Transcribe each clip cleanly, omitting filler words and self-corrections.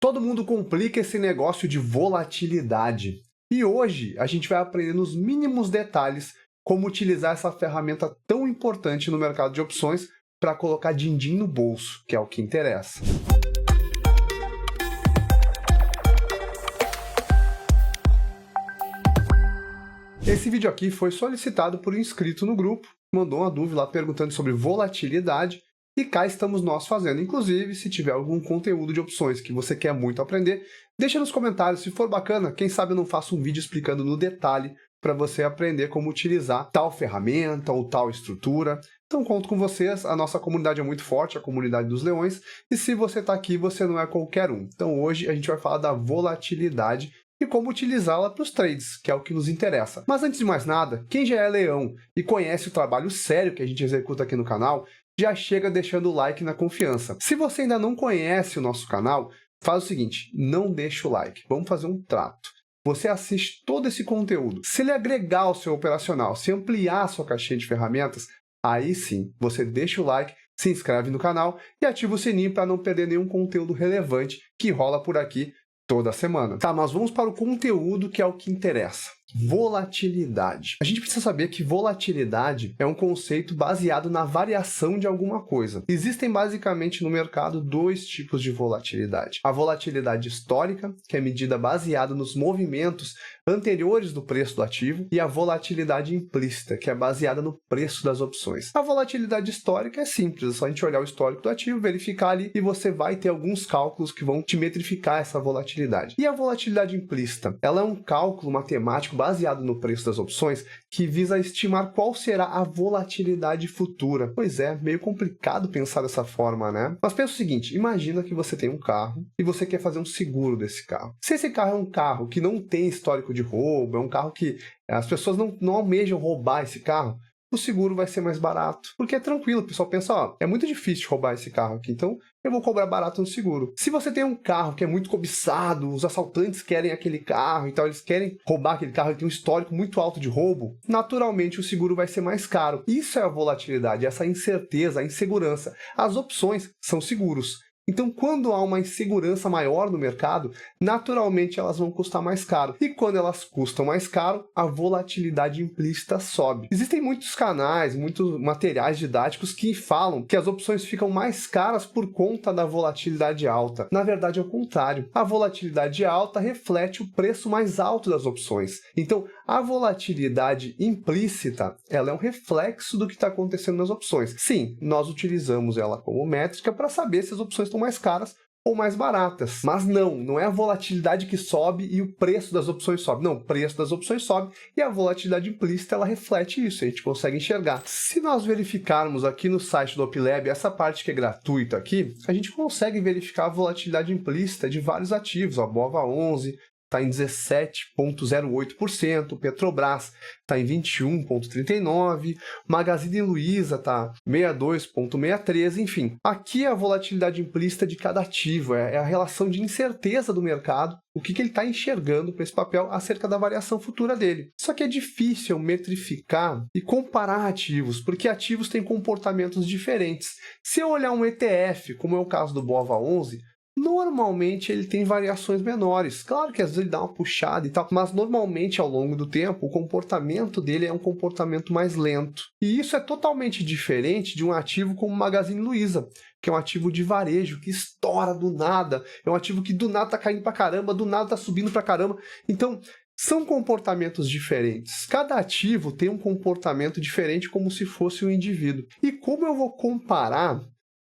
Todo mundo complica esse negócio de volatilidade. E hoje a gente vai aprender nos mínimos detalhes como utilizar essa ferramenta tão importante no mercado de opções para colocar din-din no bolso, que é o que interessa. Esse vídeo aqui foi solicitado por um inscrito no grupo, mandou uma dúvida lá perguntando sobre volatilidade, e cá estamos nós fazendo. Inclusive, se tiver algum conteúdo de opções que você quer muito aprender, deixa nos comentários. Se for bacana, quem sabe eu não faço um vídeo explicando no detalhe para você aprender como utilizar tal ferramenta ou tal estrutura. Então, conto com vocês, a nossa comunidade é muito forte, a comunidade dos leões, e se você está aqui, você não é qualquer um. Então, hoje a gente vai falar da volatilidade e como utilizá-la para os trades, que é o que nos interessa. Mas antes de mais nada, quem já é leão e conhece o trabalho sério que a gente executa aqui no canal, já chega deixando o like na confiança. Se você ainda não conhece o nosso canal, faz o seguinte, não deixa o like. Vamos fazer um trato. Você assiste todo esse conteúdo. Se ele agregar ao seu operacional, se ampliar a sua caixinha de ferramentas, aí sim, você deixa o like, se inscreve no canal e ativa o sininho para não perder nenhum conteúdo relevante que rola por aqui toda semana. Tá, mas vamos para o conteúdo que é o que interessa. Volatilidade. A gente precisa saber que volatilidade é um conceito baseado na variação de alguma coisa. Existem basicamente no mercado dois tipos de volatilidade. A volatilidade histórica, que é medida baseada nos movimentos anteriores do preço do ativo, e a volatilidade implícita, que é baseada no preço das opções. A volatilidade histórica é simples, é só a gente olhar o histórico do ativo, verificar ali, e você vai ter alguns cálculos que vão te metrificar essa volatilidade. E a volatilidade implícita? Ela é um cálculo matemático baseado no preço das opções, que visa estimar qual será a volatilidade futura. Pois é, meio complicado pensar dessa forma, né? Mas pensa o seguinte, imagina que você tem um carro e você quer fazer um seguro desse carro. Se esse carro é um carro que não tem histórico de roubo, é um carro que as pessoas não almejam roubar esse carro, o seguro vai ser mais barato, porque é tranquilo, o pessoal pensa, ó, é muito difícil roubar esse carro aqui, então eu vou cobrar barato no seguro. Se você tem um carro que é muito cobiçado, os assaltantes querem aquele carro e tal, eles querem roubar aquele carro, ele tem um histórico muito alto de roubo, naturalmente o seguro vai ser mais caro. Isso é a volatilidade, essa incerteza, a insegurança. As opções são seguros. Então, quando há uma insegurança maior no mercado, naturalmente elas vão custar mais caro. E quando elas custam mais caro, a volatilidade implícita sobe. Existem muitos canais, muitos materiais didáticos que falam que as opções ficam mais caras por conta da volatilidade alta. Na verdade, é o contrário. A volatilidade alta reflete o preço mais alto das opções. Então, a volatilidade implícita, ela é um reflexo do que está acontecendo nas opções. Sim, nós utilizamos ela como métrica para saber se as opções estão mais caras ou mais baratas. Mas não é a volatilidade que sobe e o preço das opções sobe. Não, o preço das opções sobe e a volatilidade implícita, ela reflete isso, a gente consegue enxergar. Se nós verificarmos aqui no site do OpLab, essa parte que é gratuita aqui, a gente consegue verificar a volatilidade implícita de vários ativos, a BOVA11, está em 17,08%, Petrobras está em 21,39%, Magazine Luiza está 62,63%, enfim. Aqui é a volatilidade implícita de cada ativo, é a relação de incerteza do mercado, o que ele está enxergando para esse papel acerca da variação futura dele. Só que é difícil metrificar e comparar ativos, porque ativos têm comportamentos diferentes. Se eu olhar um ETF, como é o caso do BOVA11, normalmente ele tem variações menores. Claro que às vezes ele dá uma puxada e tal, mas normalmente ao longo do tempo o comportamento dele é um comportamento mais lento. E isso é totalmente diferente de um ativo como o Magazine Luiza, que é um ativo de varejo que estoura do nada, é um ativo que do nada tá caindo pra caramba, do nada tá subindo pra caramba. Então, são comportamentos diferentes. Cada ativo tem um comportamento diferente como se fosse um indivíduo. E como eu vou comparar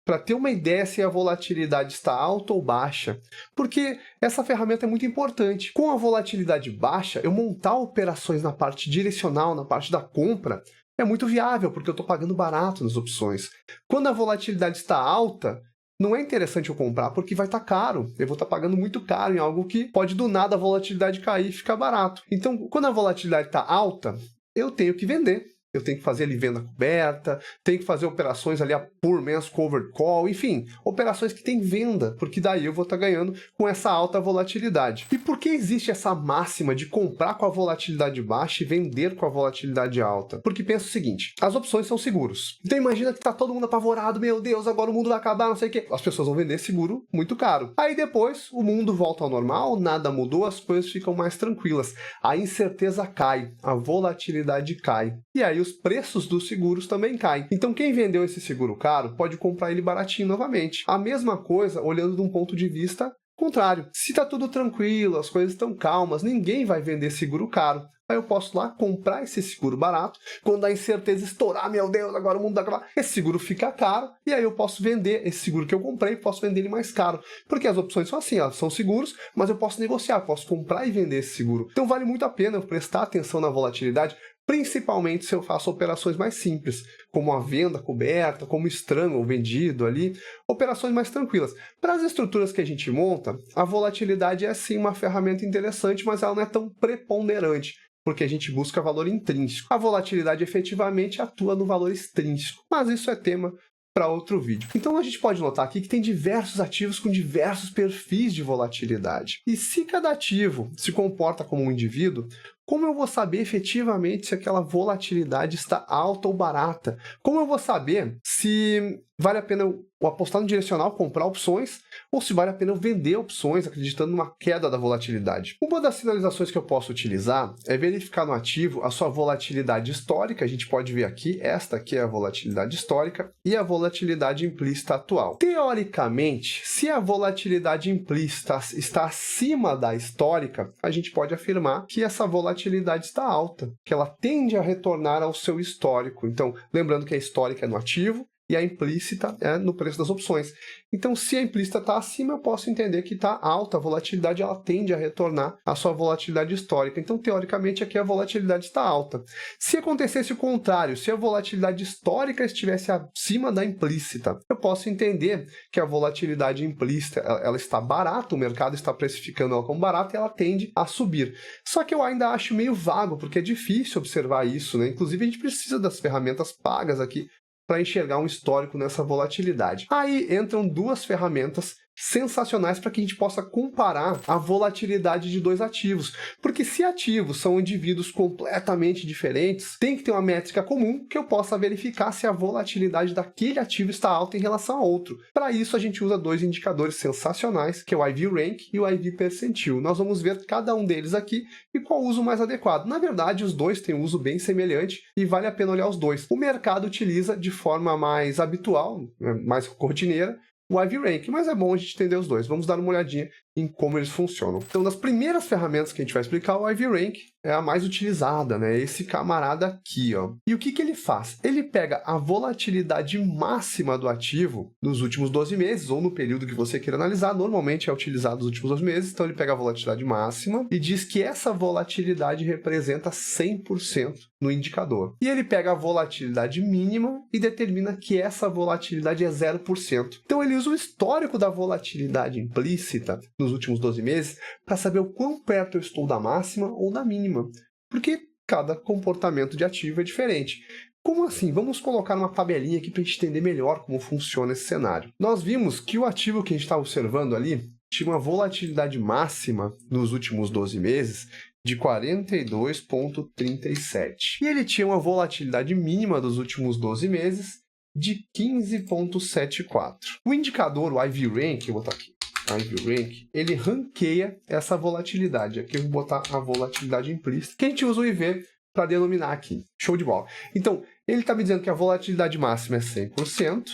para ter uma ideia se a volatilidade está alta ou baixa? Porque essa ferramenta é muito importante. Com a volatilidade baixa, eu montar operações na parte direcional, na parte da compra, é muito viável, porque eu estou pagando barato nas opções. Quando a volatilidade está alta, não é interessante eu comprar, porque vai estar caro. Eu vou estar pagando muito caro em algo que pode do nada a volatilidade cair e ficar barato. Então, quando a volatilidade está alta, eu tenho que vender. eu tenho que fazer ali venda coberta, tenho que fazer operações ali a por mês covered call, enfim, operações que tem venda, porque daí eu vou estar ganhando com essa alta volatilidade. E por que existe essa máxima de comprar com a volatilidade baixa e vender com a volatilidade alta? Porque pensa o seguinte, as opções são seguros. Então imagina que tá todo mundo apavorado, meu Deus, agora o mundo vai acabar, não sei o quê. As pessoas vão vender seguro muito caro. Aí depois o mundo volta ao normal, nada mudou, as coisas ficam mais tranquilas. A incerteza cai, a volatilidade cai. E aí os preços dos seguros também caem. Então quem vendeu esse seguro caro pode comprar ele baratinho novamente. A mesma coisa olhando de um ponto de vista contrário. Se está tudo tranquilo, as coisas estão calmas, ninguém vai vender seguro caro. Aí eu posso lá comprar esse seguro barato, quando a incerteza estourar, meu Deus, agora o mundo vai acabar, esse seguro fica caro, e aí eu posso vender esse seguro que eu comprei, posso vender ele mais caro. Porque as opções são assim, elas são seguros, mas eu posso negociar, posso comprar e vender esse seguro. Então vale muito a pena eu prestar atenção na volatilidade, principalmente se eu faço operações mais simples, como a venda coberta, como estranho ou vendido ali, operações mais tranquilas. Para as estruturas que a gente monta, a volatilidade é sim uma ferramenta interessante, mas ela não é tão preponderante, porque a gente busca valor intrínseco. A volatilidade efetivamente atua no valor extrínseco, mas isso é tema para outro vídeo. Então a gente pode notar aqui que tem diversos ativos com diversos perfis de volatilidade. E se cada ativo se comporta como um indivíduo, como eu vou saber efetivamente se aquela volatilidade está alta ou barata? Como eu vou saber se vale a pena eu apostar no direcional, comprar opções, ou se vale a pena eu vender opções acreditando numa queda da volatilidade? Uma das sinalizações que eu posso utilizar é verificar no ativo a sua volatilidade histórica. A gente pode ver aqui, esta aqui é a volatilidade histórica e a volatilidade implícita atual. Teoricamente, se a volatilidade implícita está acima da histórica, a gente pode afirmar que essa volatilidade está alta, que ela tende a retornar ao seu histórico. Então, lembrando que a histórica é no ativo, e a implícita é no preço das opções. Então, se a implícita está acima, eu posso entender que está alta a volatilidade, ela tende a retornar à sua volatilidade histórica. Então, teoricamente, aqui a volatilidade está alta. Se acontecesse o contrário, se a volatilidade histórica estivesse acima da implícita, eu posso entender que a volatilidade implícita ela está barata, o mercado está precificando ela como barata e ela tende a subir. Só que eu ainda acho meio vago, porque é difícil observar isso, né? Inclusive, a gente precisa das ferramentas pagas aqui para enxergar um histórico nessa volatilidade. Aí entram duas ferramentas sensacionais para que a gente possa comparar a volatilidade de dois ativos. Porque se ativos são indivíduos completamente diferentes, tem que ter uma métrica comum que eu possa verificar se a volatilidade daquele ativo está alta em relação a outro. Para isso, a gente usa dois indicadores sensacionais, que é o IV Rank e o IV Percentil. Nós vamos ver cada um deles aqui e qual o uso mais adequado. Na verdade, os dois têm um uso bem semelhante e vale a pena olhar os dois. O mercado utiliza de forma mais habitual, mais rotineira, o IV Rank, mas é bom a gente entender os dois. Vamos dar uma olhadinha em como eles funcionam. Então, das primeiras ferramentas que a gente vai explicar, o IV Rank é a mais utilizada, né? Esse camarada aqui, ó. E o que que ele faz? Ele pega a volatilidade máxima do ativo nos últimos 12 meses, ou no período que você queira analisar. Normalmente é utilizado nos últimos 12 meses, então ele pega a volatilidade máxima e diz que essa volatilidade representa 100% no indicador. E ele pega a volatilidade mínima e determina que essa volatilidade é 0%. Então ele usa o histórico da volatilidade implícita nos últimos 12 meses para saber o quão perto eu estou da máxima ou da mínima, porque cada comportamento de ativo é diferente. Como assim? Vamos colocar uma tabelinha aqui para a gente entender melhor como funciona esse cenário. Nós vimos que o ativo que a gente está observando ali tinha uma volatilidade máxima nos últimos 12 meses de 42,37. E ele tinha uma volatilidade mínima dos últimos 12 meses de 15,74. O indicador, o IV Rank, eu vou botar aqui, IV Rank, ele ranqueia essa volatilidade. Aqui eu vou botar a volatilidade implícita, que a gente usa o IV para denominar aqui. Show de bola. Então, ele está me dizendo que a volatilidade máxima é 100%,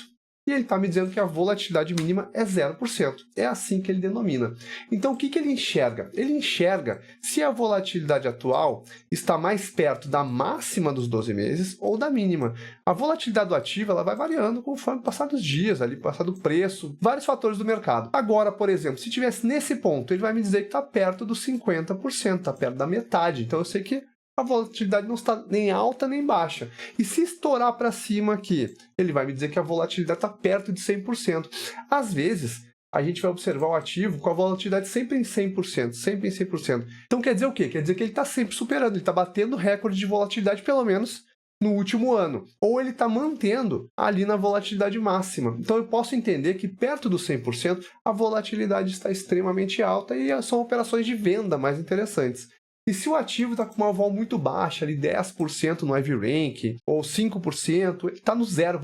e ele está me dizendo que a volatilidade mínima é 0%. É assim que ele denomina. Então, o que que ele enxerga? Ele enxerga se a volatilidade atual está mais perto da máxima dos 12 meses ou da mínima. A volatilidade do ativo ela vai variando conforme passar dos dias, ali, passar do preço, vários fatores do mercado. Agora, por exemplo, se estivesse nesse ponto, ele vai me dizer que está perto dos 50%, está perto da metade. Então, eu sei que a volatilidade não está nem alta nem baixa. E se estourar para cima aqui, ele vai me dizer que a volatilidade está perto de 100%. Às vezes, a gente vai observar o ativo com a volatilidade sempre em 100%, sempre em 100%. Então quer dizer o quê? Quer dizer que ele está sempre superando, ele está batendo recorde de volatilidade, pelo menos no último ano, ou ele está mantendo ali na volatilidade máxima. Então eu posso entender que perto do 100% a volatilidade está extremamente alta e são operações de venda mais interessantes. E se o ativo está com uma vol muito baixa, ali 10% no IV Rank, ou 5%, está no zero,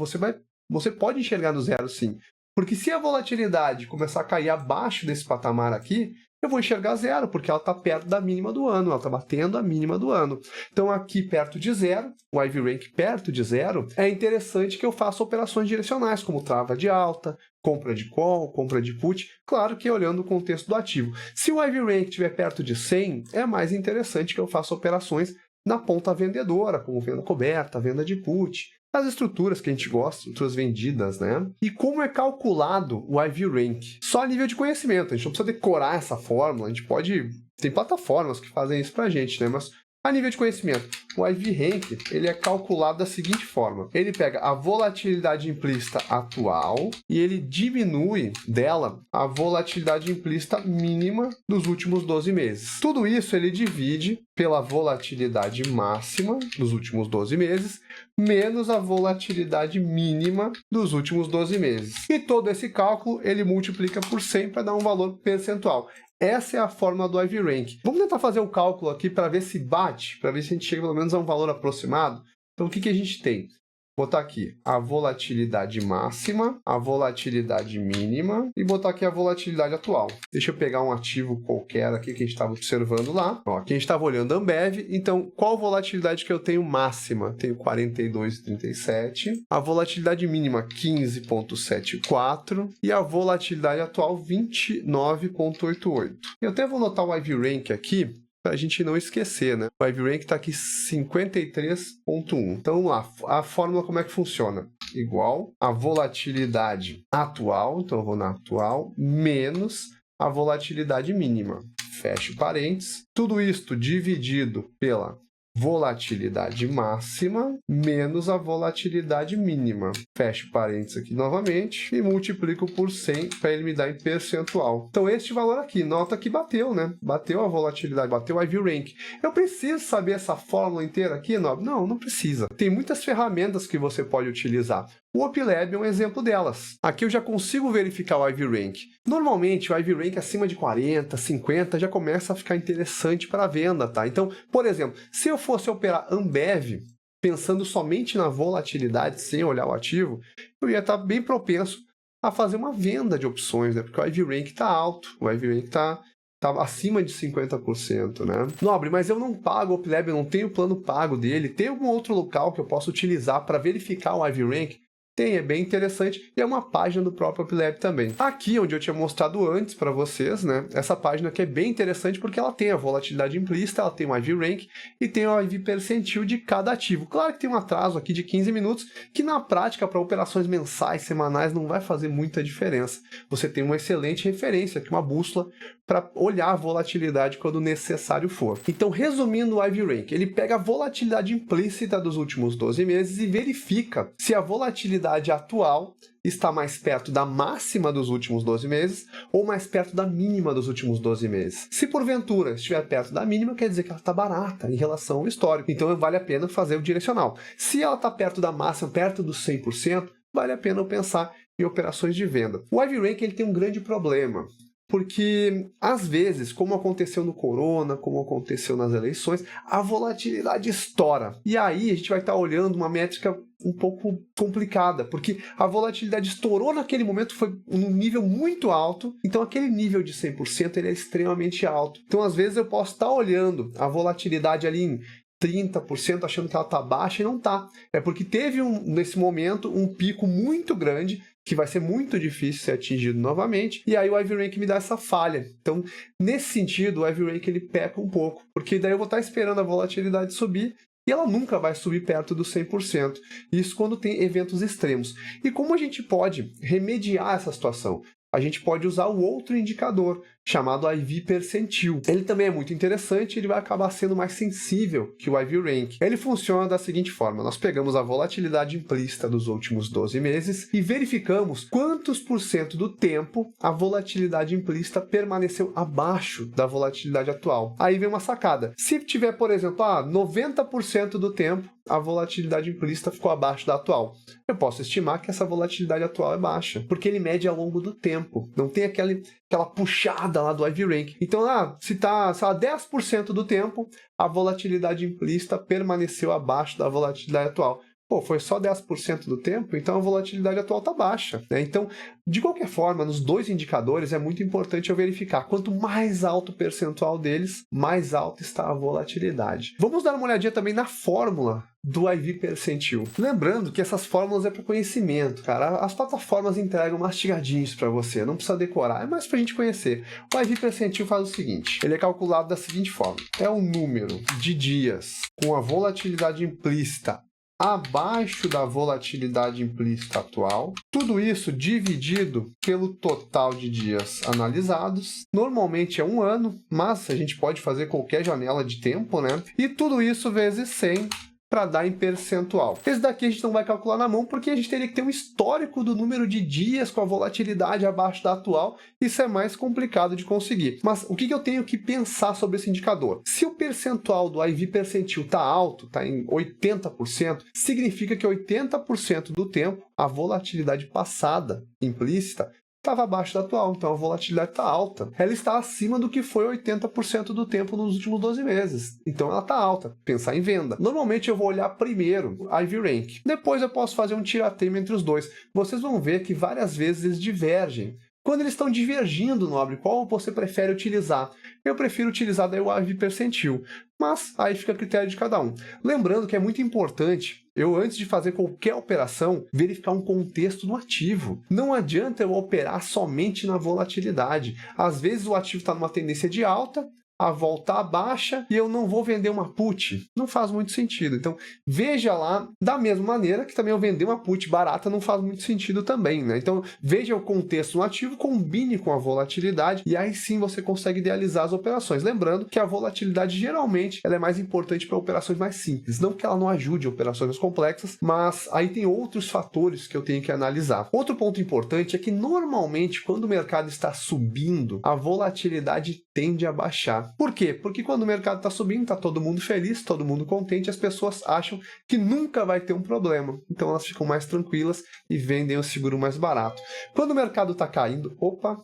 você pode enxergar no zero sim. Porque se a volatilidade começar a cair abaixo desse patamar aqui, eu vou enxergar zero, porque ela está perto da mínima do ano, ela está batendo a mínima do ano. Então aqui perto de zero, o IV Rank perto de zero, é interessante que eu faça operações direcionais, como trava de alta, compra de call, compra de put, claro que olhando o contexto do ativo. Se o IV Rank estiver perto de 100, é mais interessante que eu faça operações na ponta vendedora, como venda coberta, venda de put, as estruturas que a gente gosta, estruturas vendidas, né? E como é calculado o IV Rank? Só a nível de conhecimento, a gente não precisa decorar essa fórmula, a gente pode... Tem plataformas que fazem isso pra gente, né? Mas a nível de conhecimento, o IV Rank, ele é calculado da seguinte forma. Ele pega a volatilidade implícita atual e ele diminui dela a volatilidade implícita mínima dos últimos 12 meses. Tudo isso ele divide pela volatilidade máxima dos últimos 12 meses, menos a volatilidade mínima dos últimos 12 meses. E todo esse cálculo ele multiplica por 100 para dar um valor percentual. Essa é a fórmula do IV Rank. Vamos tentar fazer o cálculo aqui para ver se bate, para ver se a gente chega pelo menos a um valor aproximado. Então, o que a gente tem? Vou botar aqui a volatilidade máxima, a volatilidade mínima e botar aqui a volatilidade atual. Deixa eu pegar um ativo qualquer aqui que a gente estava observando lá. Ó, aqui a gente estava olhando a Ambev. Então, qual volatilidade que eu tenho máxima? Tenho 42,37. A volatilidade mínima, 15,74. E a volatilidade atual, 29,88. Eu até vou anotar o IV Rank aqui, para a gente não esquecer, né? O IV Rank está aqui 53,1. Então, vamos lá. A fórmula como é que funciona? Igual a volatilidade atual, então eu vou na atual, menos a volatilidade mínima. Fecho parênteses. Tudo isto dividido pela volatilidade máxima menos a volatilidade mínima. Fecho parênteses aqui novamente e multiplico por 100 para ele me dar em percentual. Então, este valor aqui, nota que bateu, né? Bateu a volatilidade, bateu o IV Rank. Eu preciso saber essa fórmula inteira aqui, Nobre? Não, não precisa. Tem muitas ferramentas que você pode utilizar. O OpLab é um exemplo delas. Aqui eu já consigo verificar o IV Rank. Normalmente, o IV Rank acima de 40, 50 já começa a ficar interessante para a venda, tá? Então, por exemplo, se eu fosse operar Ambev, pensando somente na volatilidade, sem olhar o ativo, eu ia estar bem propenso a fazer uma venda de opções, né? Porque o IV Rank está alto, o IV Rank está acima de 50%, né? Nobre, mas eu não pago o OpLab, eu não tenho plano pago dele. Tem algum outro local que eu possa utilizar para verificar o IV Rank? Tem, é bem interessante e é uma página do próprio OpLab também. Aqui, onde eu tinha mostrado antes para vocês, né, essa página aqui é bem interessante porque ela tem a volatilidade implícita, ela tem o IV Rank e tem o IV percentil de cada ativo. Claro que tem um atraso aqui de 15 minutos, que na prática, para operações mensais, semanais, não vai fazer muita diferença. Você tem uma excelente referência, aqui uma bússola, para olhar a volatilidade quando necessário for. Então, resumindo o IV Rank, ele pega a volatilidade implícita dos últimos 12 meses e verifica se a volatilidade atual está mais perto da máxima dos últimos 12 meses ou mais perto da mínima dos últimos 12 meses. Se porventura estiver perto da mínima, quer dizer que ela está barata em relação ao histórico, então vale a pena fazer o direcional. Se ela está perto da máxima, perto dos 100%, vale a pena eu pensar em operações de venda. O IV Rank ele tem um grande problema, porque, às vezes, como aconteceu no Corona, como aconteceu nas eleições, a volatilidade estoura. E aí a gente vai estar olhando uma métrica um pouco complicada, porque a volatilidade estourou naquele momento, foi num nível muito alto, então aquele nível de 100% ele é extremamente alto. Então, às vezes, eu posso estar olhando a volatilidade ali em 30%, achando que ela está baixa e não está. É porque teve, nesse momento, um pico muito grande, que vai ser muito difícil ser atingido novamente, e aí o IV Rank me dá essa falha. Então, nesse sentido, o IV Rank ele peca um pouco, porque daí eu vou estar esperando a volatilidade subir, e ela nunca vai subir perto dos 100%. Isso quando tem eventos extremos. E como a gente pode remediar essa situação? A gente pode usar o outro indicador, chamado IV percentil. Ele também é muito interessante, ele vai acabar sendo mais sensível que o IV Rank. Ele funciona da seguinte forma: nós pegamos a volatilidade implícita dos últimos 12 meses e verificamos quantos por cento do tempo a volatilidade implícita permaneceu abaixo da volatilidade atual. Aí vem uma sacada. Se tiver, por exemplo, 90% do tempo a volatilidade implícita ficou abaixo da atual, eu posso estimar que essa volatilidade atual é baixa, porque ele mede ao longo do tempo. Não tem aquela puxada lá do IV Rank. Então, se está 10% do tempo, a volatilidade implícita permaneceu abaixo da volatilidade atual. Pô, foi só 10% do tempo, então a volatilidade atual está baixa, né? Então, de qualquer forma, nos dois indicadores é muito importante eu verificar. Quanto mais alto o percentual deles, mais alta está a volatilidade. Vamos dar uma olhadinha também na fórmula do IV percentil. Lembrando que essas fórmulas é para conhecimento, cara. As plataformas entregam mastigadinhos para você, não precisa decorar, é mais para a gente conhecer. O IV percentil faz o seguinte: ele é calculado da seguinte forma: é o número de dias com a volatilidade implícita abaixo da volatilidade implícita atual, tudo isso dividido pelo total de dias analisados, normalmente é 1 ano, mas a gente pode fazer qualquer janela de tempo, né? E tudo isso vezes 100 para dar em percentual. Esse daqui a gente não vai calcular na mão, porque a gente teria que ter um histórico do número de dias com a volatilidade abaixo da atual. Isso é mais complicado de conseguir. Mas o que eu tenho que pensar sobre esse indicador? Se o percentual do IV percentil está alto, está em 80%, significa que 80% do tempo a volatilidade passada implícita estava abaixo da atual, então a volatilidade está alta. Ela está acima do que foi 80% do tempo nos últimos 12 meses. Então ela está alta. Pensar em venda. Normalmente eu vou olhar primeiro o IV Rank. Depois eu posso fazer um tirateima entre os dois. Vocês vão ver que várias vezes eles divergem. Quando eles estão divergindo, Nobre, qual você prefere utilizar? Eu prefiro utilizar daí o IV percentil, mas aí fica a critério de cada um. Lembrando que é muito importante eu, antes de fazer qualquer operação, verificar um contexto no ativo. Não adianta eu operar somente na volatilidade. Às vezes o ativo está numa tendência de alta, a volta baixa e eu não vou vender uma put. Não faz muito sentido. Então, veja lá, da mesma maneira que também eu vender uma put barata não faz muito sentido também, né? Então, veja o contexto no ativo, combine com a volatilidade e aí sim você consegue idealizar as operações. Lembrando que a volatilidade geralmente ela é mais importante para operações mais simples. Não que ela não ajude operações mais complexas, mas aí tem outros fatores que eu tenho que analisar. Outro ponto importante é que normalmente quando o mercado está subindo, a volatilidade tende a baixar. Por quê? Porque quando o mercado está subindo, está todo mundo feliz, todo mundo contente, as pessoas acham que nunca vai ter um problema. Então elas ficam mais tranquilas e vendem o seguro mais barato. Quando o mercado está caindo,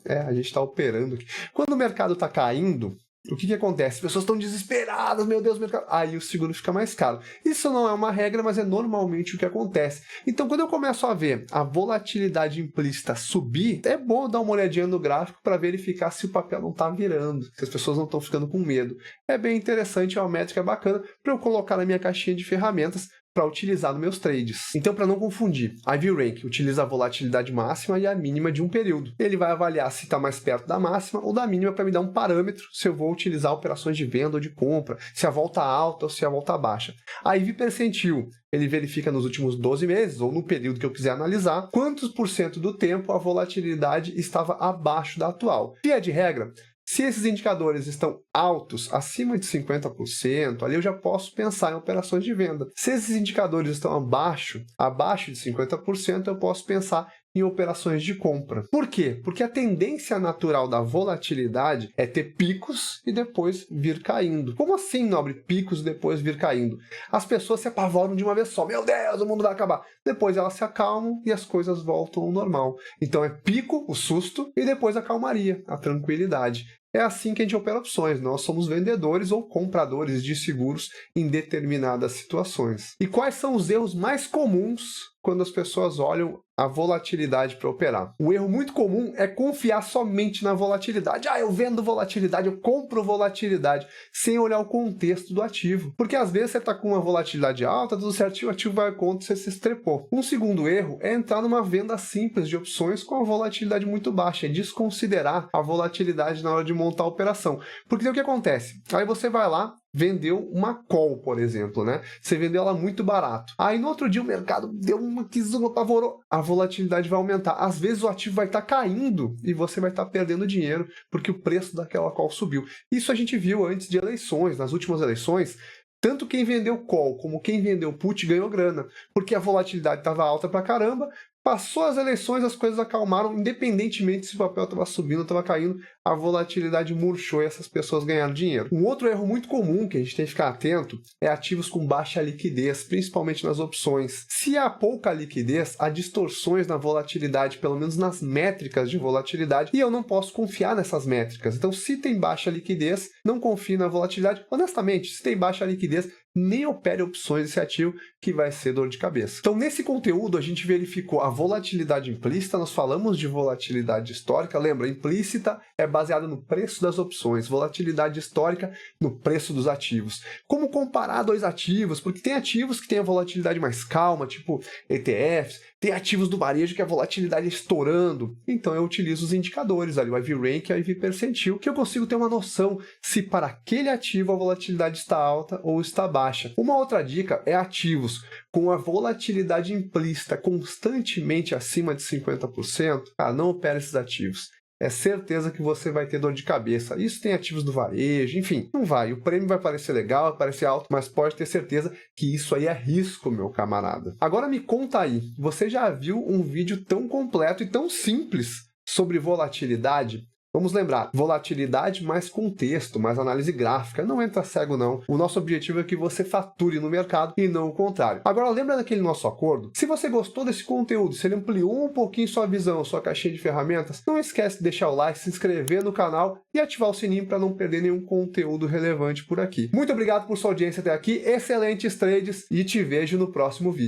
a gente está operando aqui. Quando o mercado está caindo, o que acontece? As pessoas estão desesperadas, meu Deus, mercado. Aí o seguro fica mais caro. Isso não é uma regra, mas é normalmente o que acontece. Então, quando eu começo a ver a volatilidade implícita subir, é bom dar uma olhadinha no gráfico para verificar se o papel não está virando, se as pessoas não estão ficando com medo. É bem interessante, é uma métrica bacana para eu colocar na minha caixinha de ferramentas para utilizar nos meus trades. Então, para não confundir, IV Rank utiliza a volatilidade máxima e a mínima de um período. Ele vai avaliar se está mais perto da máxima ou da mínima para me dar um parâmetro se eu vou utilizar operações de venda ou de compra, se a volta alta ou se a volta baixa. A IV percentil, ele verifica nos últimos 12 meses, ou no período que eu quiser analisar, quantos por cento do tempo a volatilidade estava abaixo da atual. Via de regra, se esses indicadores estão altos, acima de 50%, ali eu já posso pensar em operações de venda. Se esses indicadores estão abaixo de 50%, eu posso pensar em operações de compra. Por quê? Porque a tendência natural da volatilidade é ter picos e depois vir caindo. Como assim, Nobre? Picos e depois vir caindo? As pessoas se apavoram de uma vez só. Meu Deus, o mundo vai acabar. Depois elas se acalmam e as coisas voltam ao normal. Então é pico, o susto, e depois a calmaria, a tranquilidade. É assim que a gente opera opções. Nós somos vendedores ou compradores de seguros em determinadas situações. E quais são os erros mais comuns quando as pessoas olham a volatilidade para operar? Um erro muito comum é confiar somente na volatilidade. Eu vendo volatilidade, eu compro volatilidade, sem olhar o contexto do ativo. Porque às vezes você está com uma volatilidade alta, tudo certinho, o ativo vai contra, você se estrepou. Um segundo erro é entrar numa venda simples de opções com a volatilidade muito baixa, é desconsiderar a volatilidade na hora de montar a operação. Porque o que acontece? Aí você vai lá, vendeu uma call, por exemplo, né? Você vendeu ela muito barato. Aí no outro dia o mercado deu uma quizuma, apavorou. A volatilidade vai aumentar. Às vezes o ativo vai estar caindo e você vai estar perdendo dinheiro porque o preço daquela call subiu. Isso a gente viu antes de eleições, nas últimas eleições. Tanto quem vendeu call como quem vendeu put ganhou grana, porque a volatilidade estava alta pra caramba. Passou as eleições, as coisas acalmaram, independentemente se o papel estava subindo ou estava caindo, a volatilidade murchou e essas pessoas ganharam dinheiro. Um outro erro muito comum que a gente tem que ficar atento é ativos com baixa liquidez, principalmente nas opções. Se há pouca liquidez, há distorções na volatilidade, pelo menos nas métricas de volatilidade, e eu não posso confiar nessas métricas. Então, se tem baixa liquidez, não confie na volatilidade. Honestamente, se tem baixa liquidez, nem opere opções desse ativo, que vai ser dor de cabeça. Então, nesse conteúdo, a gente verificou a volatilidade implícita, nós falamos de volatilidade histórica. Lembra, implícita é baseada no preço das opções, volatilidade histórica no preço dos ativos. Como comparar dois ativos? Porque tem ativos que têm a volatilidade mais calma, tipo ETFs, tem ativos do varejo que a volatilidade é estourando. Então eu utilizo os indicadores ali, o IV Rank e o IV Percentil, que eu consigo ter uma noção se para aquele ativo a volatilidade está alta ou está baixa. Uma outra dica é ativos com a volatilidade implícita constantemente acima de 50%, não opera esses ativos. É certeza que você vai ter dor de cabeça. Isso tem ativos do varejo, enfim, não vai. O prêmio vai parecer legal, vai parecer alto, mas pode ter certeza que isso aí é risco, meu camarada. Agora me conta aí, você já viu um vídeo tão completo e tão simples sobre volatilidade? Vamos lembrar, volatilidade mais contexto, mais análise gráfica, não entra cego não. O nosso objetivo é que você fature no mercado e não o contrário. Agora lembra daquele nosso acordo? Se você gostou desse conteúdo, se ele ampliou um pouquinho sua visão, sua caixinha de ferramentas, não esquece de deixar o like, se inscrever no canal e ativar o sininho para não perder nenhum conteúdo relevante por aqui. Muito obrigado por sua audiência até aqui, excelentes trades e te vejo no próximo vídeo.